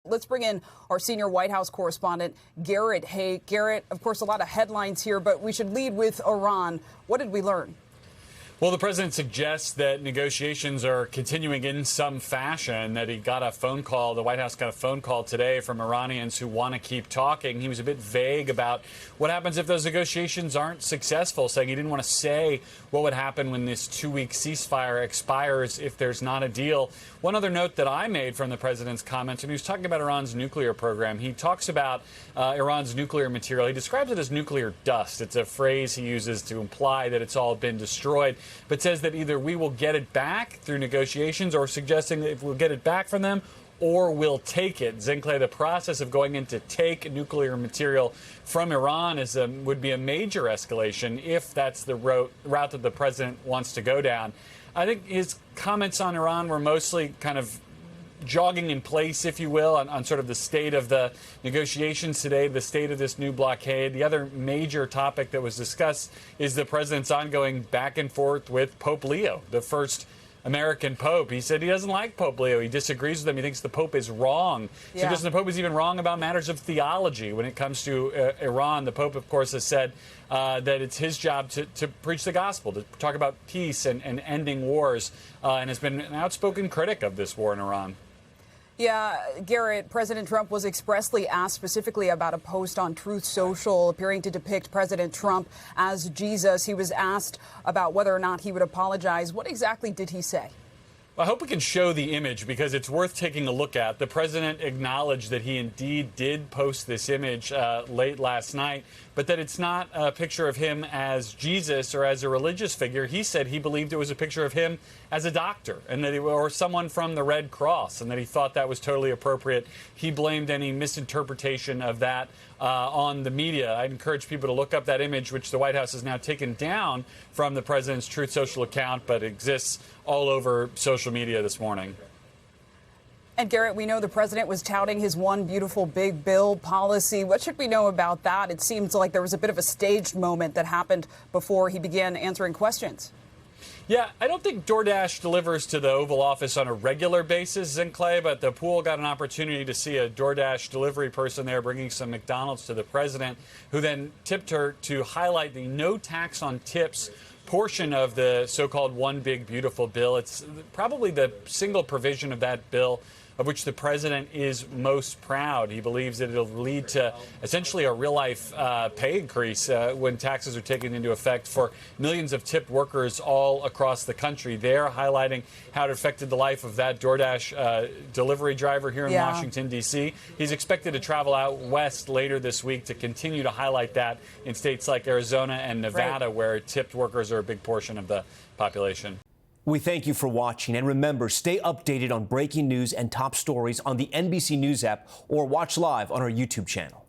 Let's bring in our senior White House correspondent, Garrett Hay. Garrett, of course, a lot of headlines here, but we should lead with Iran. What did we learn? Well, the president suggests that negotiations are continuing in some fashion, that he got a phone call, the White House got a phone call today from Iranians who want to keep talking. He was a bit vague about what happens if those negotiations aren't successful, saying he didn't want to say what would happen when this 2-week ceasefire expires if there's not a deal. One other note that I made from the president's comments, and he was talking about Iran's nuclear program. He talks about Iran's nuclear material. He describes it as nuclear dust. It's a phrase he uses to imply that it's all been destroyed, but says that either we will get it back through negotiations, or suggesting that if we'll get it back from them, or we'll take it. Zinkley, the process of going in to take nuclear material from Iran would be a major escalation if that's the route that the president wants to go down. I think his comments on Iran were mostly kind of jogging in place, if you will, on sort of the state of the negotiations today, the state of this new blockade. The other major topic that was discussed is the president's ongoing back and forth with Pope Leo, the first American Pope. He said he doesn't like Pope Leo. He disagrees with him. He thinks the Pope is wrong. Yeah. Suggests the Pope is even wrong about matters of theology when it comes to Iran. The Pope, of course, has said that it's his job to preach the gospel, to talk about peace and ending wars, and has been an outspoken critic of this war in Iran. Yeah, Garrett, President Trump was expressly asked specifically about a post on Truth Social appearing to depict President Trump as Jesus. He was asked about whether or not he would apologize. What exactly did he say? I hope we can show the image because it's worth taking a look at. The president acknowledged that he indeed did post this image late last night, but that it's not a picture of him as Jesus or as a religious figure. He said he believed it was a picture of him as a doctor and that or someone from the Red Cross, and that he thought that was totally appropriate. He blamed any misinterpretation of that on the media. I'd encourage people to look up that image, which the White House has now taken down from the president's Truth Social account, but exists all over social media this morning. And Garrett, we know the president was touting his one beautiful big bill policy. What should we know about that? It seems like there was a bit of a staged moment that happened before he began answering questions. Yeah, I don't think DoorDash delivers to the Oval Office on a regular basis, Zinkley, but the pool got an opportunity to see a DoorDash delivery person there bringing some McDonald's to the president, who then tipped her to highlight the no tax on tips portion of the so-called One Big Beautiful bill. It's probably the single provision of that bill of which the president is most proud. He believes that it'll lead to essentially a real-life pay increase when taxes are taken into effect for millions of tipped workers all across the country. They're highlighting how it affected the life of that DoorDash delivery driver here in Washington, D.C. He's expected to travel out west later this week to continue to highlight that in states like Arizona and Nevada, where tipped workers are a big portion of the population. We thank you for watching, and remember, stay updated on breaking news and top stories on the NBC News app or watch live on our YouTube channel.